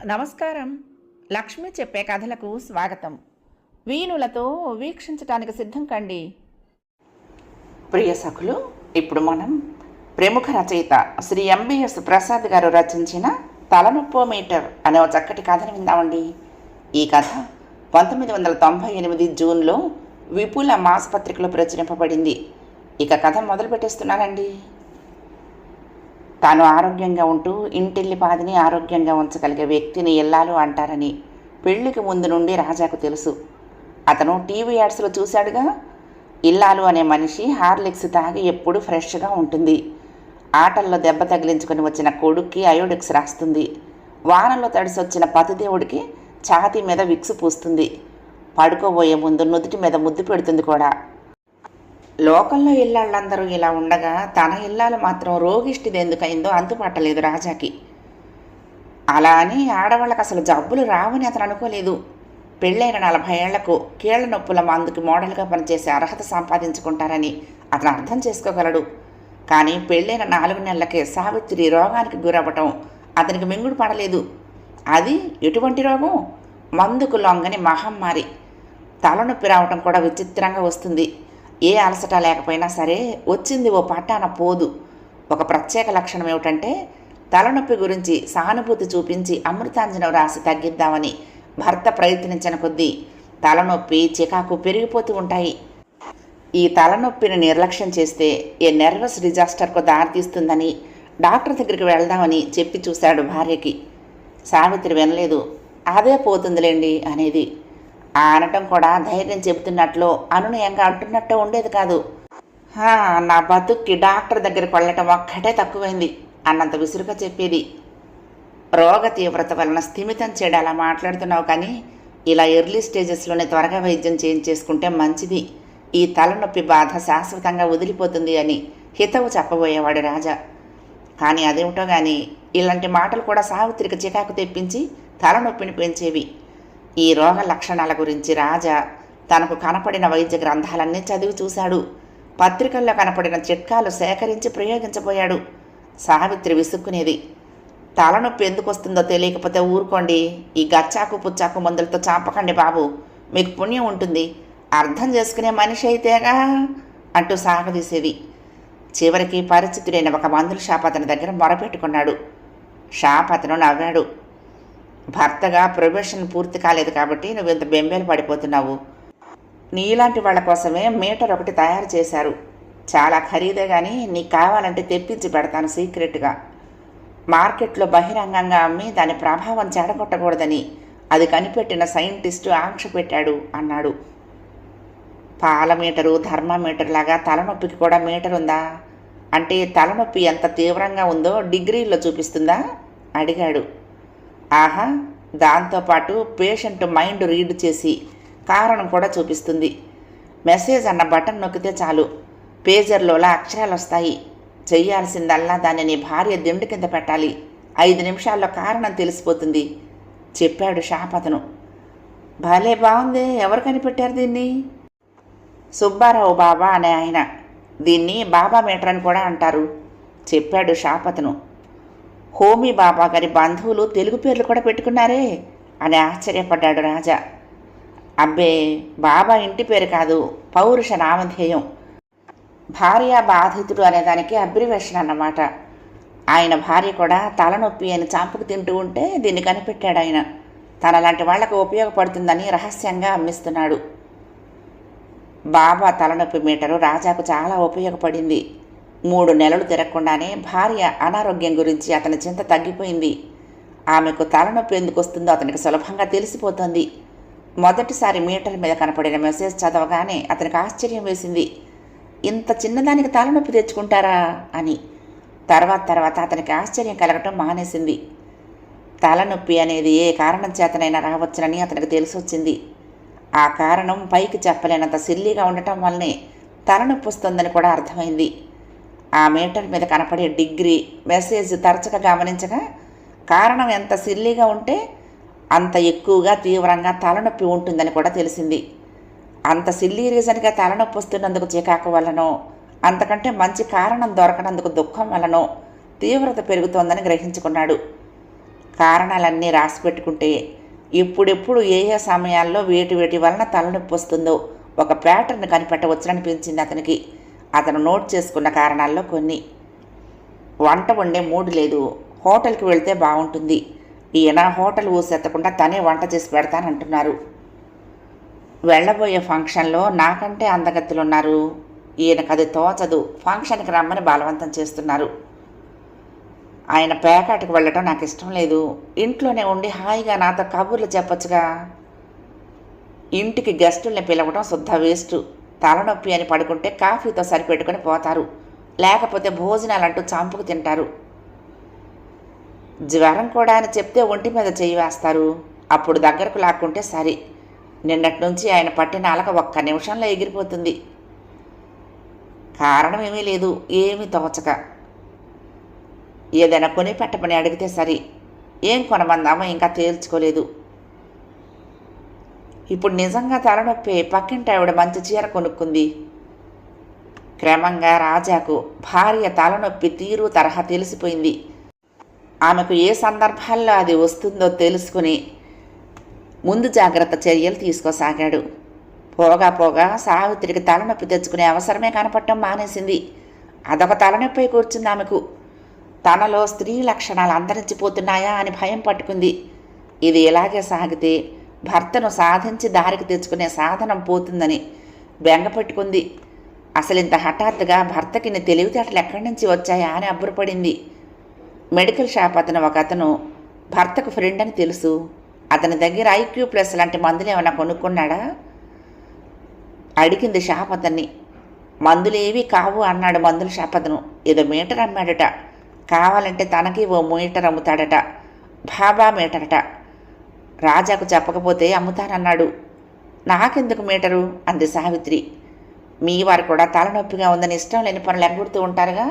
నమస్కారం. లక్ష్మి చెప్పే కథలకు స్వాగతం. వీణులతో వీక్షించటానికి సిద్ధం కండి. ప్రియ సఖులు, ఇప్పుడు మనం ప్రముఖ రచయిత శ్రీ ఎంబీఎస్ ప్రసాద్ గారు రచించిన తలనొప్పో మీటర్ అనే ఒక చక్కటి కథను విందామండి. ఈ కథ 1998 జూన్లో విపుల మాసపత్రికలో ప్రచురింపబడింది. ఇక కథ మొదలు పెట్టేస్తున్నానండి. తాను ఆరోగ్యంగా ఉంటూ ఇంటిల్లిపాదిని ఆరోగ్యంగా ఉంచగలిగే వ్యక్తిని ఇల్లాలు అంటారని పెళ్లికి ముందు నుండి రాజాకు తెలుసు. అతను టీవీ యాడ్స్లో చూశాడుగా. ఇల్లాలు అనే మనిషి హార్లిక్స్ తాగి ఎప్పుడూ ఫ్రెష్గా ఉంటుంది. ఆటల్లో దెబ్బ తగిలించుకొని వచ్చిన కొడుక్కి అయోడిక్స్ రాస్తుంది. వానలో తడిసొచ్చిన పతిదేవుడికి ఛాతీ మీద విక్సు పూస్తుంది. పడుకోబోయే ముందు నుదుటి మీద ముద్దు పెడుతుంది కూడా. లోకంలో ఇల్లాళ్ళందరూ ఇలా ఉండగా తన ఇల్లాలు మాత్రం రోగిష్టిది ఎందుకైందో అంతుపట్టలేదు రాజాకి. అలా అని ఆడవాళ్ళకి అసలు జబ్బులు రావని అతను అనుకోలేదు. పెళ్ళైన 40 ఏళ్లకు కీళ్ల నొప్పుల మందుకి మోడల్గా పనిచేసే అర్హత సంపాదించుకుంటారని అతను అర్థం చేసుకోగలడు. కానీ పెళ్ళైన 4 నెలలకే సావిత్రి రోగానికి గురవ్వటం అతనికి మింగుడు పడలేదు. అది ఎటువంటి రోగం? మందుకు లొంగని మహమ్మారి. తలనొప్పి రావటం కూడా విచిత్రంగా వస్తుంది. ఏ అలసట లేకపోయినా సరే వచ్చింది ఓ పట్టాన పోదు. ఒక ప్రత్యేక లక్షణం ఏమిటంటే తలనొప్పి గురించి సానుభూతి చూపించి అమృతాంజనం రాసి తగ్గిద్దామని భర్త ప్రయత్నించిన కొద్దీ తలనొప్పి చికాకు పెరిగిపోతూ ఉంటాయి. ఈ తలనొప్పిని నిర్లక్ష్యం చేస్తే ఏ నెర్వస్ డిజాస్టర్కు దారితీస్తుందని డాక్టర్ దగ్గరికి వెళ్దామని చెప్పి చూశాడు భార్యకి. సావిత్రి వినలేదు. అదే పోతుందిలేండి అనేది. ఆ అనటం కూడా ధైర్యం చెబుతున్నట్లు అనునయంగా అంటున్నట్టు ఉండేది కాదు. నా బతుక్కి డాక్టర్ దగ్గరికి వెళ్ళటం ఒక్కటే తక్కువైంది అన్నంత విసురుగా చెప్పేది. రోగ తీవ్రత వలన స్థిమితం చేయడాలా మాట్లాడుతున్నావు, కానీ ఇలా ఎర్లీ స్టేజెస్లోనే త్వరగా వైద్యం చేయించేసుకుంటే మంచిది. ఈ తలనొప్పి బాధ శాశ్వతంగా వదిలిపోతుంది అని హితవు చెప్పబోయేవాడు రాజా. కానీ అదేమిటో కానీ ఇలాంటి మాటలు కూడా సావిత్రికి చికాకు తెప్పించి తలనొప్పిని పెంచేవి. ఈ రోగ లక్షణాల గురించి రాజా తనకు కనపడిన వైద్య గ్రంథాలన్నీ చదివి చూశాడు. పత్రికల్లో కనపడిన చిట్కాలు సేకరించి ప్రయోగించబోయాడు. సావిత్రి విసుక్కునేది. తలనొప్పి ఎందుకు వస్తుందో తెలియకపోతే ఊరుకోండి, ఈ గచ్చాకు పుచ్చాకు మందులతో చాపకండి బాబు, మీకు పుణ్యం ఉంటుంది, అర్థం చేసుకునే మనిషి అయితేగా అంటూ సాగదీసేది. చివరికి పరిచితుడైన ఒక మందుల షాప్ అతని దగ్గర మొరపెట్టుకున్నాడు. షాప్ అతను నవ్వాడు. భర్తగా ప్రొఫెషన్ పూర్తి కాలేదు కాబట్టి నువ్వు ఇంత బెంబేలు పడిపోతున్నావు. నీలాంటి వాళ్ళ కోసమే మీటర్ ఒకటి తయారు చేశారు. చాలా ఖరీదే, కానీ నీకు కావాలంటే తెప్పించి పెడతాను సీక్రెట్గా. మార్కెట్లో బహిరంగంగా అమ్మి దాని ప్రభావం చెడగొట్టకూడదని అది కనిపెట్టిన సైంటిస్టు ఆంక్ష పెట్టాడు అన్నాడు. పాల మీటరు, థర్మామీటర్ లాగా తలనొప్పికి కూడా మీటర్ ఉందా? అంటే తలనొప్పి ఎంత తీవ్రంగా ఉందో డిగ్రీల్లో చూపిస్తుందా అడిగాడు. ఆహా, దాంతోపాటు పేషెంట్ మైండ్ రీడ్ చేసి కారణం కూడా చూపిస్తుంది. మెసేజ్ అన్న బటన్ నొక్కితే చాలు పేజర్లోలా అక్షరాలు వస్తాయి. చెయ్యాల్సిందల్లా దాన్ని నీ భార్య దిండు కింద పెట్టాలి. 5 నిమిషాల్లో కారణం తెలిసిపోతుంది చెప్పాడు షాప్ అతను. భలే బాగుంది, ఎవరు కనిపెట్టారు దీన్ని? సుబ్బారావు బాబా అనే ఆయన. దీన్ని బాబా మీటర్ అని కూడా అంటారు చెప్పాడు షాప్ అతను. హోమీ బాబా గారి బంధువులు తెలుగు పేర్లు కూడా పెట్టుకున్నారే అని ఆశ్చర్యపడ్డాడు రాజా. అబ్బే, బాబా ఇంటి పేరు కాదు, పౌరుష నామధేయం. భార్య బాధితుడు అనేదానికి అబ్రివేషన్ అన్నమాట. ఆయన భార్య కూడా తలనొప్పి అని చాంపుకు తింటూ ఉంటే దీన్ని కనిపెట్టాడు ఆయన. తనలాంటి వాళ్లకు ఉపయోగపడుతుందని రహస్యంగా అమ్మిస్తున్నాడు. బాబా తలనొప్పి మీటరు రాజాకు చాలా ఉపయోగపడింది. 3 నెలలు తిరగకుండానే భార్య అనారోగ్యం గురించి అతని చింత తగ్గిపోయింది. ఆమెకు తలనొప్పి ఎందుకు వస్తుందో అతనికి సులభంగా తెలిసిపోతుంది. మొదటిసారి మీటర్ మీద కనపడిన మెసేజ్ చదవగానే అతనికి ఆశ్చర్యం వేసింది. ఇంత చిన్నదానికి తలనొప్పి తెచ్చుకుంటారా అని. తర్వాత అతనికి ఆశ్చర్యం కలగటం మానేసింది. తలనొప్పి అనేది ఏ కారణం చేతనైనా రావచ్చునని అతనికి తెలిసొచ్చింది. ఆ కారణం పైకి చెప్పలేనంత సిల్లీగా ఉండటం వల్లనే తలనొప్పి వస్తుందని కూడా అర్థమైంది. ఆ మీటర్ మీద కనపడే డిగ్రీ, మెసేజ్ తరచుగా గమనించగా కారణం ఎంత సిల్లీగా ఉంటే అంత ఎక్కువగా తీవ్రంగా తలనొప్పి ఉంటుందని కూడా తెలిసింది. అంత సిల్లీ రీజన్గా తలనొప్పి వస్తున్నందుకు చికాకు వల్లనో, అంతకంటే మంచి కారణం దొరకనందుకు దుఃఖం వల్లనో తీవ్రత పెరుగుతోందని గ్రహించుకున్నాడు. కారణాలన్నీ రాసి పెట్టుకుంటే ఇప్పుడెప్పుడు ఏ ఏ సమయాల్లో వేటి వలన తలనొప్పి వస్తుందో ఒక ప్యాటర్న్ కనిపెట్టవచ్చుననిపించింది అతనికి. అతను నోట్ చేసుకున్న కారణాల్లో కొన్ని. వంట వండే మూడు లేదు, హోటల్కి వెళ్తే బాగుంటుంది. ఈయన హోటల్ ఊసెత్తకుండా తనే వంట చేసి పెడతానంటున్నారు. వెళ్ళబోయే ఫంక్షన్లో నాకంటే అందగత్తులున్నారు. ఈయనకు అది తోచదు. ఫంక్షన్కి రమ్మని బలవంతం చేస్తున్నారు. ఆయన పేకాటికి వెళ్ళటం నాకు ఇష్టం లేదు. ఇంట్లోనే ఉండి హాయిగా నాతో కబుర్లు చెప్పొచ్చుగా. ఇంటికి గెస్టుల్ని పిలవడం శుద్ధ వేస్ట్. తలనొప్పి అని పడుకుంటే కాఫీతో సరిపెట్టుకొని పోతారు, లేకపోతే భోజనాలంటూ చంపుకు తింటారు. జ్వరం కూడా అని చెప్తే ఒంటి మీద చేయి వేస్తారు. అప్పుడు దగ్గరకు లాక్కుంటే సరి. నిన్నటి నుంచి ఆయన పట్టిన అలక ఒక్క నిమిషంలో ఎగిరిపోతుంది. కారణం ఏమీ లేదు, ఏమీ తోచక. ఏదైనా కొని పెట్టమని అడిగితే సరి. ఏం కొనమందామో ఇంకా తేల్చుకోలేదు. ఇప్పుడు నిజంగా తలనొప్పి. పక్కింటి ఆవిడ మంచి చీర కొనుక్కుంది. క్రమంగా రాజాకు భార్య తలనొప్పి తీరు తరహా తెలిసిపోయింది. ఆమెకు ఏ సందర్భాల్లో అది వస్తుందో తెలుసుకుని ముందు జాగ్రత్త చర్యలు తీసుకోసాగాడు. పోగా సావిత్రికి తలనొప్పి తెచ్చుకునే అవసరమే కనపడటం మానేసింది. అదొక తలనొప్పి కూర్చుంది ఆమెకు. తనలో స్త్రీ లక్షణాలు అంతరించిపోతున్నాయా అని భయం పట్టుకుంది. ఇది ఇలాగే సాగితే భర్తను సాధించి దారికి తెచ్చుకునే సాధనం పోతుందని బెంగ పెట్టుకుంది. అసలు ఇంత హఠాత్తుగా భర్తకి తెలివితేటలు ఎక్కడి నుంచి వచ్చాయా అని అబ్బురపడింది. మెడికల్ షాప్ అతను భర్తకు ఫ్రెండ్ అని తెలుసు. అతని దగ్గర IQ+ లాంటి మందులు ఏమైనా కొనుక్కున్నాడా అడిగింది షాప్ అతన్ని. మందులేవి కావు అన్నాడు మందుల షాప్ అతను. ఏదో మీటర్ అమ్మాడట. కావాలంటే తనకి ఓ మీటర్ అమ్ముతాడట. బాబా మీటరట. రాజాకు చెప్పకపోతే అమ్ముతానన్నాడు. నాకెందుకు మీటరు అంది సావిత్రి. మీ వారు కూడా తలనొప్పిగా ఉందని ఇష్టం లేని పనులు ఎగ్గొడుతూ ఉంటారుగా.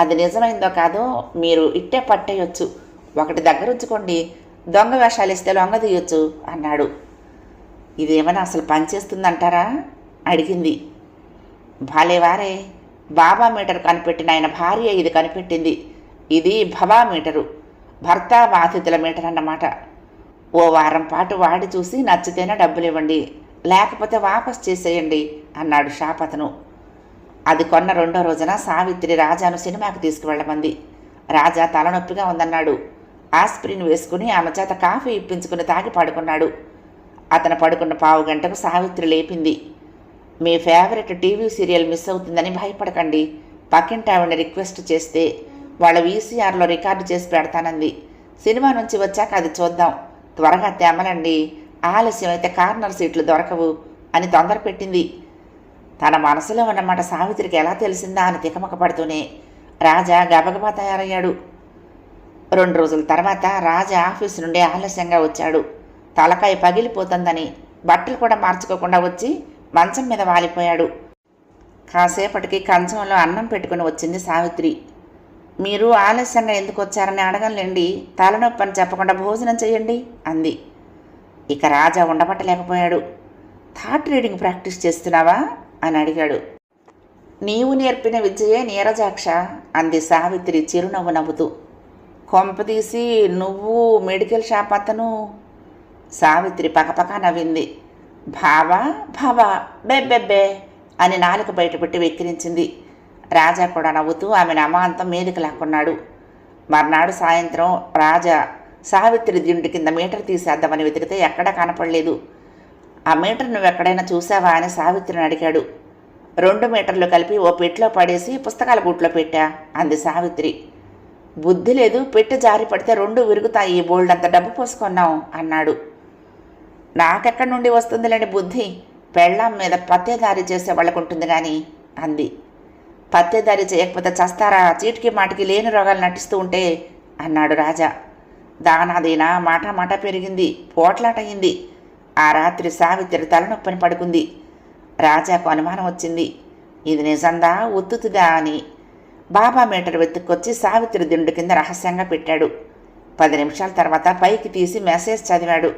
అది నిజమైందో కాదో మీరు ఇట్టే పట్టేయొచ్చు. ఒకటి దగ్గర ఉంచుకోండి, దొంగ వేషాలు ఇస్తే లొంగదీయొచ్చు అన్నాడు. ఇదేమైనా అసలు పనిచేస్తుందంటారా అడిగింది. భాలేవారే, బాబా మీటర్ కనిపెట్టిన ఆయన భార్య ఇది కనిపెట్టింది. ఇది భవా మీటరు, భర్త బాధితుల మీటర్ అన్నమాట. ఓ వారం పాటు వాడి చూసి నచ్చితేనే డబ్బులు ఇవ్వండి, లేకపోతే వాపస్ చేసేయండి అన్నాడు షాప్ అతను. అది కొన్న రెండో రోజున సావిత్రి రాజాను సినిమాకు తీసుకువెళ్ళమంది. రాజా తలనొప్పిగా ఉందన్నాడు. ఆస్పిరిన్ వేసుకుని ఆమె చేత కాఫీ ఇప్పించుకుని తాగి పడుకున్నాడు. అతను పడుకున్న పావు గంటకు సావిత్రి లేపింది. మీ ఫేవరెట్ టీవీ సీరియల్ మిస్ అవుతుందని భయపడకండి. పక్కింటి ఆవిడని రిక్వెస్ట్ చేస్తే వాళ్ళ VCRలో రికార్డు చేసి పెడతానంది. సినిమా నుంచి వచ్చాక అది చూద్దాం, త్వరగా తెమ్మలండి, ఆలస్యం అయితే కార్నర్ సీట్లు దొరకవు అని తొందర పెట్టింది. తన మనసులో ఉన్నమాట సావిత్రికి ఎలా తెలిసిందా అని తికమక పడుతూనే రాజా గబగబా తయారయ్యాడు. 2 రోజుల తర్వాత రాజా ఆఫీసు నుండి ఆలస్యంగా వచ్చాడు. తలకాయ పగిలిపోతుందని బట్టలు కూడా మార్చుకోకుండా వచ్చి మంచం మీద వాలిపోయాడు. కాసేపటికి కంచంలో అన్నం పెట్టుకుని వచ్చింది సావిత్రి. మీరు ఆలస్యంగా ఎందుకు వచ్చారని అడగలేండి, తలనొప్పి అని చెప్పకుండా భోజనం చేయండి అంది. ఇక రాజా ఉండబట్టలేకపోయాడు. థాట్ రీడింగ్ ప్రాక్టీస్ చేస్తున్నావా అని అడిగాడు. నీవు నేర్పిన విద్యయే నీరజాక్ష అంది సావిత్రి చిరునవ్వు నవ్వుతూ. కొంపదీసి నువ్వు మెడికల్ షాప్ అతను? సావిత్రి పకపక నవ్వింది. భావా బెబ్బెబ్బే అని నాలుక బయటపెట్టి వెక్కిరించింది. రాజా కూడా నవ్వుతూ ఆమెను అమాంతం మీదికి లాక్కున్నాడు. మర్నాడు సాయంత్రం రాజా సావిత్రి దిండు కింద మీటర్ తీసేద్దామని వెతికితే ఎక్కడా కనపడలేదు. ఆ మీటర్ నువ్వు ఎక్కడైనా చూసావా అని సావిత్రిని అడిగాడు. 2 మీటర్లు కలిపి ఓ పెట్టెలో పడేసి పుస్తకాల బూట్లో పెట్టా అంది సావిత్రి. బుద్ధి లేదు, పెట్టి జారి పడితే 2 విరుగుతాయి, బోల్డంత డబ్బు పోసుకున్నాం అన్నాడు. నాకెక్కడి నుండి వస్తుందిలేండి బుద్ధి, పెళ్ళాం మీద పత్తేదారి చేసే వాళ్ళకు ఉంటుంది కానీ అంది. పత్తేదారి చేయకపోతే చస్తారా, చీటికి మాటికి లేని రోగాలు నటిస్తూ ఉంటే అన్నాడు రాజా. దానాదీనా మాట పెరిగింది, పోట్లాటయింది. ఆ రాత్రి సావిత్రి తలనొప్పని పడుకుంది. రాజాకు అనుమానం వచ్చింది. ఇది నిజందా ఉత్తుతుదా అని. బాబా మీటర్ వెతుక్కొచ్చి సావిత్రి దిండు కింద రహస్యంగా పెట్టాడు. 10 నిమిషాల తర్వాత పైకి తీసి మెసేజ్ చదివాడు.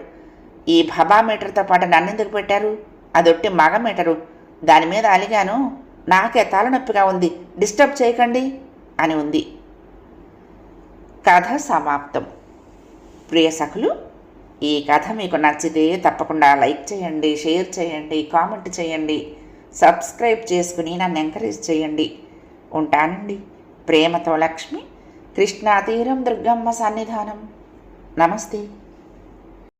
ఈ బాబా మీటర్తో పాటు నన్నెందుకు పెట్టారు? అదొట్టి మగ మీటరు, దాని మీద అలిగాను, నాకే తలనొప్పిగా ఉంది, డిస్టర్బ్ చేయకండి అని ఉంది. కథ సమాప్తం. ప్రియ సఖులు, ఈ కథ మీకు నచ్చితే తప్పకుండా లైక్ చేయండి, షేర్ చేయండి, కామెంట్ చేయండి, సబ్స్క్రైబ్ చేసుకుని నన్ను ఎంకరేజ్ చేయండి. ఉంటానండి. ప్రేమతో లక్ష్మి, కృష్ణా తీరం దుర్గమ్మ సన్నిధానం. నమస్తే.